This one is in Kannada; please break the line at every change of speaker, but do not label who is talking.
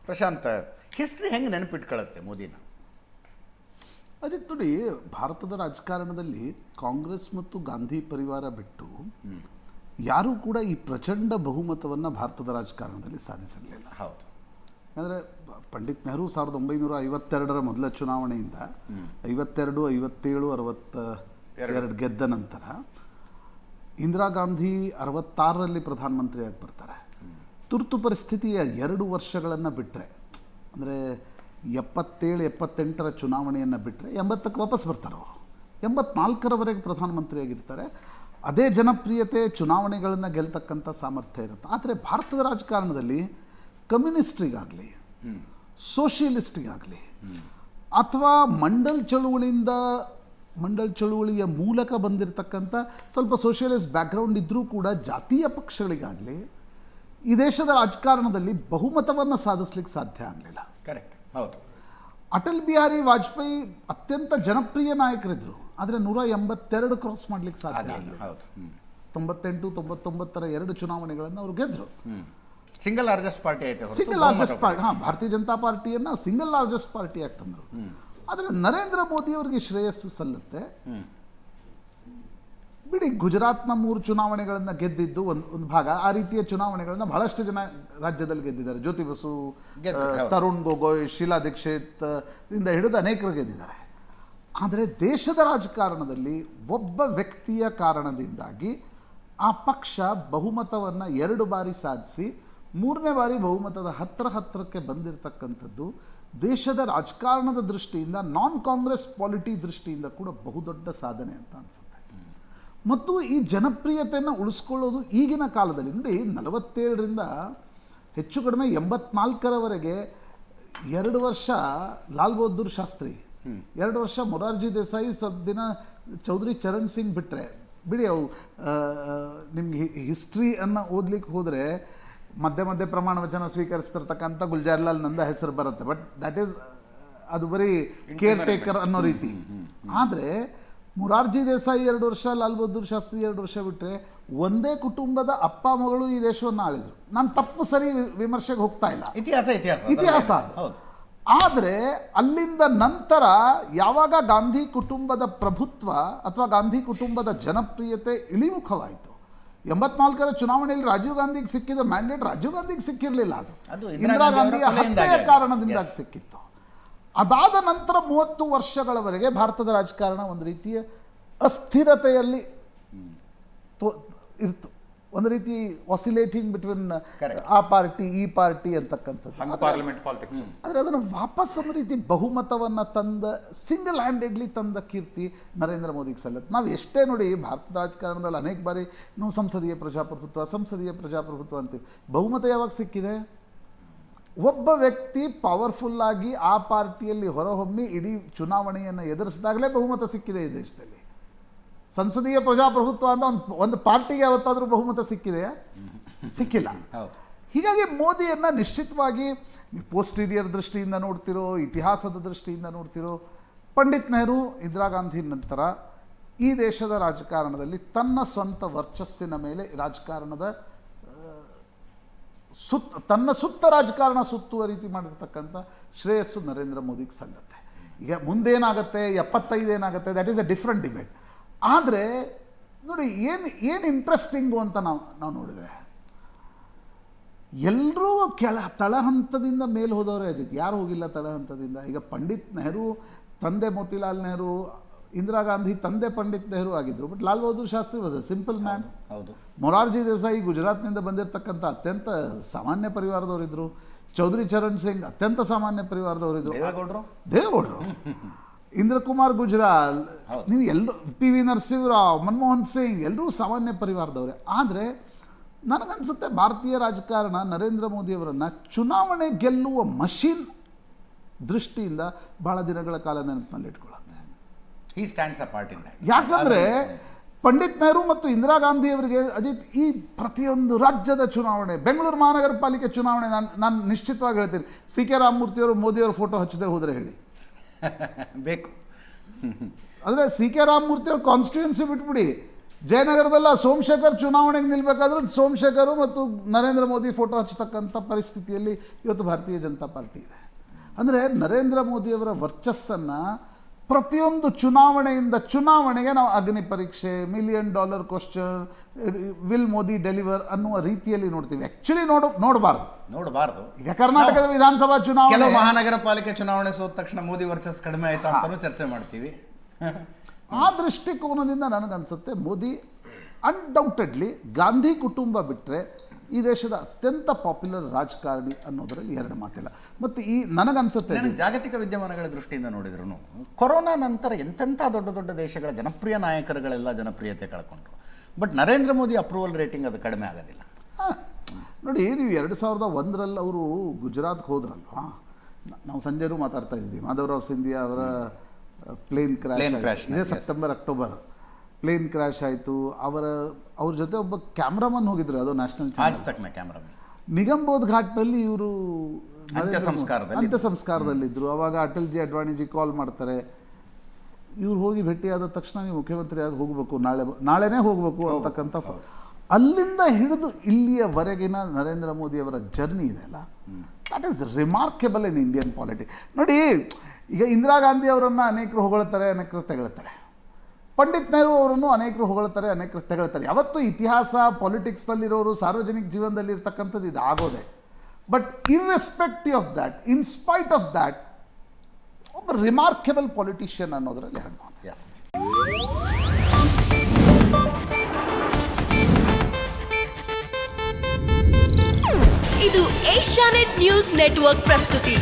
ಪ್ರಶಾಂತ್, ಹಿಸ್ಟ್ರಿ ಹೆಂಗೆ ನೆನಪಿಟ್ಕೊಳ್ಳುತ್ತೆ ಮೋದಿನ?
ಅದೇ ನೋಡಿ, ಭಾರತದ ರಾಜಕಾರಣದಲ್ಲಿ ಕಾಂಗ್ರೆಸ್ ಮತ್ತು ಗಾಂಧಿ ಪರಿವಾರ ಬಿಟ್ಟು ಯಾರೂ ಕೂಡ ಈ ಪ್ರಚಂಡ ಬಹುಮತವನ್ನು ಭಾರತದ ರಾಜಕಾರಣದಲ್ಲಿ ಸಾಧಿಸಿರಲಿಲ್ಲ.
ಹೌದು.
ಅಂದರೆ ಪಂಡಿತ್ ನೆಹರು 1952ರ ಮೊದಲ ಚುನಾವಣೆಯಿಂದ 52, 57, 62 ಗೆದ್ದ ನಂತರ ಇಂದಿರಾ ಗಾಂಧಿ 66ರಲ್ಲಿ ಪ್ರಧಾನಮಂತ್ರಿಯಾಗಿ ಬರ್ತಾರೆ. ತುರ್ತು ಪರಿಸ್ಥಿತಿಯ 2 ವರ್ಷಗಳನ್ನು ಬಿಟ್ಟರೆ, ಅಂದರೆ 77, 78ರ ಚುನಾವಣೆಯನ್ನು ಬಿಟ್ಟರೆ 80ಕ್ಕೆ ವಾಪಸ್ ಬರ್ತಾರೆ ಅವರು. 84ರವರೆಗೆ ಪ್ರಧಾನಮಂತ್ರಿಯಾಗಿರ್ತಾರೆ. ಅದೇ ಜನಪ್ರಿಯತೆ, ಚುನಾವಣೆಗಳನ್ನು ಗೆಲ್ತಕ್ಕಂಥ ಸಾಮರ್ಥ್ಯ ಇರುತ್ತೆ. ಆದರೆ ಭಾರತದ ರಾಜಕಾರಣದಲ್ಲಿ ಕಮ್ಯುನಿಸ್ಟ್ರಿಗಾಗಲಿ, ಸೋಷಿಯಲಿಸ್ಟಿಗಾಗಲಿ, ಅಥವಾ ಮಂಡಲ್ ಚಳುವಳಿಯ ಮೂಲಕ ಬಂದಿರತಕ್ಕಂಥ ಸ್ವಲ್ಪ ಸೋಷಿಯಲಿಸ್ಟ್ ಬ್ಯಾಕ್ಗ್ರೌಂಡ್ ಇದ್ದರೂ ಕೂಡ ಜಾತೀಯ ಪಕ್ಷಗಳಿಗಾಗಲಿ ಈ ದೇಶದ ರಾಜಕಾರಣದಲ್ಲಿ ಬಹುಮತವನ್ನು ಸಾಧಿಸ್ಲಿಕ್ಕೆ ಸಾಧ್ಯ ಆಗಲಿಲ್ಲ.
ಕರೆಕ್ಟ್. ಹೌದು.
ಅಟಲ್ ಬಿಹಾರಿ ವಾಜಪೇಯಿ ಅತ್ಯಂತ ಜನಪ್ರಿಯ ನಾಯಕರಿದ್ದರು, ಆದರೆ 182 ಕ್ರಾಸ್ ಮಾಡಲಿಕ್ಕೆ ಸಾಧ್ಯ ಆಗಲಿಲ್ಲ.
ಹೌದು.
98, 99ರ 2 ಚುನಾವಣೆಗಳನ್ನು ಅವರು ಗೆದ್ದರು.
ಸಿಂಗಲ್ ಲಾರ್ಜೆಸ್ಟ್ ಪಾರ್ಟಿ ಆಯ್ತು.
ಸಿಂಗಲ್ ಲಾರ್ಜೆಸ್ಟ್ ಪಾರ್ಟಿ, ಭಾರತೀಯ ಜನತಾ ಪಾರ್ಟಿಯನ್ನು ಸಿಂಗಲ್ ಲಾರ್ಜೆಸ್ಟ್ ಪಾರ್ಟಿ ಆಗ್ತಂದ್ರು. ಆದರೆ ನರೇಂದ್ರ ಮೋದಿ ಅವರಿಗೆ ಶ್ರೇಯಸ್ಸು ಸಲ್ಲುತ್ತೆ. ಬಿಡಿ, ಗುಜರಾತ್ನ 3 ಚುನಾವಣೆಗಳನ್ನು ಗೆದ್ದಿದ್ದು ಒಂದು ಭಾಗ. ಆ ರೀತಿಯ ಚುನಾವಣೆಗಳನ್ನು ಬಹಳಷ್ಟು ಜನ ರಾಜ್ಯದಲ್ಲಿ ಗೆದ್ದಿದ್ದಾರೆ. ಜ್ಯೋತಿ ಬಸು, ತರುಣ್ ಗೊಗೊಯ್, ಶೀಲಾ ದೀಕ್ಷಿತ್ ಇಂದ ಹಿಡಿದು ಅನೇಕರು ಗೆದ್ದಿದ್ದಾರೆ. ಆದರೆ ದೇಶದ ರಾಜಕಾರಣದಲ್ಲಿ ಒಬ್ಬ ವ್ಯಕ್ತಿಯ ಕಾರಣದಿಂದಾಗಿ ಆ ಪಕ್ಷ ಬಹುಮತವನ್ನು 2 ಬಾರಿ ಸಾಧಿಸಿ 3ನೇ ಬಾರಿ ಬಹುಮತದ ಹತ್ತಿರಕ್ಕೆ ಬಂದಿರತಕ್ಕಂಥದ್ದು ದೇಶದ ರಾಜಕಾರಣದ ದೃಷ್ಟಿಯಿಂದ, ನಾನ್ ಕಾಂಗ್ರೆಸ್ ಪಾಲಿಟಿ ದೃಷ್ಟಿಯಿಂದ ಕೂಡ ಬಹುದೊಡ್ಡ ಸಾಧನೆ ಅಂತ ಅನಿಸುತ್ತೆ. ಮತ್ತು ಈ ಜನಪ್ರಿಯತೆಯನ್ನು ಉಳಿಸ್ಕೊಳ್ಳೋದು ಈಗಿನ ಕಾಲದಲ್ಲಿ ನೋಡಿ, 47ರಿಂದ ಹೆಚ್ಚು ಕಡಿಮೆ 84ರವರೆಗೆ 2 ವರ್ಷ ಲಾಲ್ ಬಹದ್ದೂರ್ ಶಾಸ್ತ್ರಿ, 2 ವರ್ಷ ಮೊರಾರ್ಜಿ ದೇಸಾಯಿ, ಸ್ವಲ್ಪ ದಿನ ಚೌಧರಿ ಚರಣ್ ಸಿಂಗ್ ಬಿಟ್ಟರೆ, ಬಿಡಿ ಅವು ನಿಮ್ಗೆ ಹಿಸ್ಟ್ರಿಯನ್ನು ಓದ್ಲಿಕ್ಕೆ ಹೋದರೆ ಮಧ್ಯೆ ಪ್ರಮಾಣ ವಚನ ಸ್ವೀಕರಿಸ್ತಿರ್ತಕ್ಕಂಥ ಗುಲ್ಜಾರ್ಲಾಲ್ ನಂದ ಹೆಸರು ಬರುತ್ತೆ. ಬಟ್ ದ್ಯಾಟ್ ಈಸ್, ಅದು ಬರೀ ಕೇರ್ ಟೇಕರ್ ಅನ್ನೋ ರೀತಿ. ಆದರೆ ಮೊರಾರ್ಜಿ ದೇಸಾಯಿ 2 ವರ್ಷ, ಲಾಲ್ ಬಹದ್ದೂರ್ ಶಾಸ್ತ್ರಿ 2 ವರ್ಷ ಬಿಟ್ಟರೆ ಒಂದೇ ಕುಟುಂಬದ ಅಪ್ಪ ಮಗಳು ಈ ದೇಶವನ್ನು ಆಳಿದರು. ನಾನು ತಪ್ಪು ಸರಿ ವಿಮರ್ಶೆಗೆ ಹೋಗ್ತಾ ಇಲ್ಲ, ಇತಿಹಾಸ ಅದು. ಆದರೆ ಅಲ್ಲಿಂದ ನಂತರ ಯಾವಾಗ ಗಾಂಧಿ ಕುಟುಂಬದ ಪ್ರಭುತ್ವ ಅಥವಾ ಗಾಂಧಿ ಕುಟುಂಬದ ಜನಪ್ರಿಯತೆ ಇಳಿಮುಖವಾಯಿತು, 84ರ ಚುನಾವಣೆಯಲ್ಲಿ ರಾಜೀವ್ ಗಾಂಧಿಗೆ ಸಿಕ್ಕಿದ ಮ್ಯಾಂಡೇಟ್ ರಾಜೀವ್ ಗಾಂಧಿಗೆ ಸಿಕ್ಕಿರಲಿಲ್ಲ, ಅದು ಇಂದಿರಾ ಗಾಂಧಿಯ ಹತ್ಯೆಯ ಕಾರಣದಿಂದ ಸಿಕ್ಕಿತ್ತು. ಅದಾದ ನಂತರ 30 ವರ್ಷಗಳವರೆಗೆ ಭಾರತದ ರಾಜಕಾರಣ ಒಂದು ರೀತಿಯ ಅಸ್ಥಿರತೆಯಲ್ಲಿ ಇರ್ತು. ಒಂದು ರೀತಿ ಆಸಿಲೇಟಿಂಗ್ ಬಿಟ್ವೀನ್ ಆ ಪಾರ್ಟಿ ಈ ಪಾರ್ಟಿ ಅಂತಕ್ಕಂಥದ್ದು. ಆದರೆ ಅದನ್ನು ವಾಪಸ್ ಒಂದು ರೀತಿ ಬಹುಮತವನ್ನು ತಂದ, ಸಿಂಗಲ್ ಹ್ಯಾಂಡೆಡ್ಲಿ ತಂದ ಕೀರ್ತಿ ನರೇಂದ್ರ ಮೋದಿಗೆ ಸಲ್ಲುತ್ತೆ. ನಾವು ಎಷ್ಟೇ ನೋಡಿ, ಭಾರತದ ರಾಜಕಾರಣದಲ್ಲಿ ಅನೇಕ ಬಾರಿ ನಾವು ಸಂಸದೀಯ ಪ್ರಜಾಪ್ರಭುತ್ವ ಅಂತೀವಿ. ಬಹುಮತ ಯಾವಾಗ ಸಿಕ್ಕಿದೆ? ಒಬ್ಬ ವ್ಯಕ್ತಿ ಪವರ್ಫುಲ್ಲಾಗಿ ಆ ಪಾರ್ಟಿಯಲ್ಲಿ ಹೊರಹೊಮ್ಮಿ ಇಡೀ ಚುನಾವಣೆಯನ್ನು ಎದುರಿಸಿದಾಗಲೇ ಬಹುಮತ ಸಿಕ್ಕಿದೆ ಈ ದೇಶದಲ್ಲಿ. ಸಂಸದೀಯ ಪ್ರಜಾಪ್ರಭುತ್ವ ಅಂತ ಒಂದು ಪಾರ್ಟಿಗೆ ಯಾವತ್ತಾದರೂ ಬಹುಮತ ಸಿಕ್ಕಿದೆಯಾ? ಸಿಕ್ಕಿಲ್ಲ. ಹೀಗಾಗಿ ಮೋದಿಯನ್ನು ನಿಶ್ಚಿತವಾಗಿ ಪೋಸ್ಟೀರಿಯರ್ ದೃಷ್ಟಿಯಿಂದ ನೋಡ್ತಿರೋ, ಇತಿಹಾಸದ ದೃಷ್ಟಿಯಿಂದ ನೋಡ್ತಿರೋ, ಪಂಡಿತ್ ನೆಹರು, ಇಂದಿರಾ ಗಾಂಧಿ ನಂತರ ಈ ದೇಶದ ರಾಜಕಾರಣದಲ್ಲಿ ತನ್ನ ಸ್ವಂತ ವರ್ಚಸ್ಸಿನ ಮೇಲೆ ರಾಜಕಾರಣದ ತನ್ನ ಸುತ್ತ ರಾಜಕಾರಣ ಸುತ್ತುವ ರೀತಿ ಮಾಡಿರ್ತಕ್ಕಂಥ ಶ್ರೇಯಸ್ಸು ನರೇಂದ್ರ ಮೋದಿಗೆ ಸಲ್ಲುತ್ತೆ. ಈಗ ಮುಂದೇನಾಗುತ್ತೆ, 75 ಏನಾಗುತ್ತೆ, that is a different debate. ಆದರೆ ನೋಡಿ, ಏನು ಇಂಟ್ರೆಸ್ಟಿಂಗು ಅಂತ ನಾವು ನೋಡಿದರೆ, ಎಲ್ಲರೂ ತಳಹಂತದಿಂದ ಮೇಲೆ ಹೋದವರೇ ಅಜಿತ್, ಯಾರು ಹೋಗಿಲ್ಲ ತಳಹಂತದಿಂದ. ಈಗ ಪಂಡಿತ್ ನೆಹರು ತಂದೆ ಮೋತಿಲಾಲ್ ನೆಹರು, ಇಂದಿರಾ ಗಾಂಧಿ ತಂದೆ ಪಂಡಿತ್ ನೆಹರು ಆಗಿದ್ದರು. But Lal Bahadur Shastri was a simple man.
ಹೌದು.
ಮೊರಾರ್ಜಿ ದೇಸಾಯಿ ಗುಜರಾತ್ನಿಂದ ಬಂದಿರತಕ್ಕಂಥ ಅತ್ಯಂತ ಸಾಮಾನ್ಯ ಪರಿವಾರದವರಿದ್ದರು. ಚೌಧರಿ ಚರಣ್ ಸಿಂಗ್ ಅತ್ಯಂತ ಸಾಮಾನ್ಯ ಪರಿವಾರದವರಿದ್ದರು. ದೇವೇಗೌಡರು, ಇಂದ್ರಕುಮಾರ್ ಗುಜ್ರಾಲ್, ನೀವು ಎಲ್ಲರೂ, ಪಿ ವಿ ನರಸಿಂಹರಾವ್, ಮನಮೋಹನ್ ಸಿಂಗ್, ಎಲ್ಲರೂ ಸಾಮಾನ್ಯ ಪರಿವಾರದವರೇ. ಆದರೆ ನನಗನ್ಸುತ್ತೆ ಭಾರತೀಯ ರಾಜಕಾರಣ ನರೇಂದ್ರ ಮೋದಿಯವರನ್ನು ಚುನಾವಣೆ ಗೆಲ್ಲುವ ಮಷೀನ್ ದೃಷ್ಟಿಯಿಂದ ಬಹಳ ದಿನಗಳ ಕಾಲ ನೆನಪಿನಲ್ಲಿ ಇಟ್ಕೊಳ್ಳುತ್ತೆ.
He stands a part in that.
ಯಾಕಂದರೆ ಪಂಡಿತ್ ನೆಹರು ಮತ್ತು ಇಂದಿರಾ ಗಾಂಧಿಯವರಿಗೆ ಅಜಿತ್, ಈ ಪ್ರತಿಯೊಂದು ರಾಜ್ಯದ ಚುನಾವಣೆ, ಬೆಂಗಳೂರು ಮಹಾನಗರ ಪಾಲಿಕೆ ಚುನಾವಣೆ, ನಾನು ನಿಶ್ಚಿತವಾಗಿ ಹೇಳ್ತೀನಿ, ಸಿ ಕೆ ರಾಮಮೂರ್ತಿಯವರು ಮೋದಿಯವರ ಫೋಟೋ ಹಚ್ಚದೆ ಹೋದರೆ ಹೇಳಿ
ಬೇಕು.
ಅಂದರೆ ಸಿ ಕೆ ರಾಮಮೂರ್ತಿಯವ್ರ ಕಾನ್ಸ್ಟಿಟ್ಯೂನ್ಸಿ ಬಿಟ್ಬಿಡಿ, ಜಯನಗರದಲ್ಲ ಸೋಮಶೇಖರ್ ಚುನಾವಣೆಗೆ ನಿಲ್ಬೇಕಾದ್ರೂ ಸೋಮಶೇಖರ್ ಮತ್ತು ನರೇಂದ್ರ ಮೋದಿ ಫೋಟೋ ಹಚ್ಚತಕ್ಕಂಥ ಪರಿಸ್ಥಿತಿಯಲ್ಲಿ ಇವತ್ತು ಭಾರತೀಯ ಜನತಾ ಪಾರ್ಟಿ ಇದೆ. ಅಂದರೆ ನರೇಂದ್ರ ಮೋದಿಯವರ ವರ್ಚಸ್ಸನ್ನು ಪ್ರತಿಯೊಂದು ಚುನಾವಣೆಯಿಂದ ಚುನಾವಣೆಗೆ ನಾವು ಅಗ್ನಿ ಪರೀಕ್ಷೆ, $1 million question, will Modi deliver ಅನ್ನುವ ರೀತಿಯಲ್ಲಿ ನೋಡ್ತೀವಿ. ಆ್ಯಕ್ಚುಲಿ ನೋಡಬಾರ್ದು. ಈಗ ಕರ್ನಾಟಕದ ವಿಧಾನಸಭಾ ಚುನಾವಣೆ,
ಕೆಲವು ಮಹಾನಗರ ಪಾಲಿಕೆ ಚುನಾವಣೆ ಸೋತ ತಕ್ಷಣ ಮೋದಿ ವರ್ಚಸ್ ಕಡಿಮೆ ಆಯ್ತಾ ಅಂತಾನೂ ಚರ್ಚೆ ಮಾಡ್ತೀವಿ.
ಆ ದೃಷ್ಟಿಕೋನದಿಂದ ನನಗನ್ಸುತ್ತೆ ಮೋದಿ ಅನ್ಡೌಟೆಡ್ಲಿ ಗಾಂಧಿ ಕುಟುಂಬ ಬಿಟ್ಟರೆ ಈ ದೇಶದ ಅತ್ಯಂತ ಪಾಪ್ಯುಲರ್ ರಾಜಕಾರಣಿ ಅನ್ನೋದರಲ್ಲಿ ಎರಡು ಮಾತಿಲ್ಲ. ಮತ್ತು ನನಗನ್ಸುತ್ತೆ
ಜಾಗತಿಕ ವಿದ್ಯಮಾನಗಳ ದೃಷ್ಟಿಯಿಂದ ನೋಡಿದ್ರು ಕೊರೋನಾ ನಂತರ ಎಂತೆಂಥ ದೊಡ್ಡ ದೇಶಗಳ ಜನಪ್ರಿಯ ನಾಯಕರುಗಳೆಲ್ಲ ಜನಪ್ರಿಯತೆ ಕಳ್ಕೊಂಡ್ರು. But Narendra Modi approval rating ಅದು ಕಡಿಮೆ ಆಗೋದಿಲ್ಲ.
ನೋಡಿ, ನೀವು 2001ರಲ್ಲಿ ಅವರು ಗುಜರಾತ್ಗೆ ಹೋದ್ರಲ್ವಾ, ನಾವು ಸಂಜೆನೂ ಮಾತಾಡ್ತಾ ಇದ್ವಿ, ಮಾಧವರಾವ್ ಸಿಂಧಿಯಾ ಅವರ ಪ್ಲೇನ್ ಕ್ರ್ಯಾಶ್ ಇದೇ ಸೆಪ್ಟೆಂಬರ್ ಅಕ್ಟೋಬರ್ ಪ್ಲೇನ್ ಕ್ರ್ಯಾಶ್ ಆಯಿತು. ಅವ್ರ ಜೊತೆ ಒಬ್ಬ ಕ್ಯಾಮ್ರಾಮನ್ ಹೋಗಿದ್ರು, ಅದು ನ್ಯಾಷನಲ್
ಕ್ಯಾಮ್ರಾಮನ್.
ನಿಗಮ್ಬೋಧ್ ಘಾಟ್ನಲ್ಲಿ ಇವರು
ಅಂತ್ಯ
ಸಂಸ್ಕಾರದಲ್ಲಿದ್ದರು. ಅವಾಗ ಅಟಲ್ಜಿ ಅಡ್ವಾಣಿಜಿ ಕಾಲ್ ಮಾಡ್ತಾರೆ, ಇವ್ರು ಹೋಗಿ ಭೇಟಿಯಾದ ತಕ್ಷಣ ನೀವು ಮುಖ್ಯಮಂತ್ರಿಯಾಗಿ ಹೋಗಬೇಕು, ನಾಳೆನೇ ಹೋಗಬೇಕು ಅಂತಕ್ಕಂಥ. ಅಲ್ಲಿಂದ ಹಿಡಿದು ಇಲ್ಲಿಯವರೆಗಿನ ನರೇಂದ್ರ ಮೋದಿಯವರ ಜರ್ನಿ ಇದೆಯಲ್ಲ, that is remarkable in Indian politics. ನೋಡಿ, ಈಗ ಇಂದಿರಾ ಗಾಂಧಿ ಅವರನ್ನು ಅನೇಕರು ಹೊಗಳ್ತಾರೆ, ಅನೇಕರು ತೆಗಳ್ತಾರೆ. ಪಂಡಿತ್ ನೆಹರು ಅವರನ್ನು ಅನೇಕರು ಹೊಗಳ್ತಾರೆ, ಅನೇಕರು ತೆಗಳ್ತಾರೆ. ಯಾವತ್ತೂ ಇತಿಹಾಸ ಪಾಲಿಟಿಕ್ಸ್ನಲ್ಲಿರೋರು ಸಾರ್ವಜನಿಕ ಜೀವನದಲ್ಲಿ ಇರ್ತಕ್ಕಂಥದ್ದು ಇದು ಆಗೋದೆ. But irrespective of that, in spite of that, ಒಬ್ಬ ರಿಮಾರ್ಕೆಬಲ್ ಪೊಲಿಟಿಷಿಯನ್ ಅನ್ನೋದರಲ್ಲಿ ಎರಡು ಮಾತು.
ಎಸ್.
ಇದು ಏಷ್ಯಾನೆಟ್ ನ್ಯೂಸ್ ನೆಟ್ವರ್ಕ್ ಪ್ರಸ್ತುತಿ.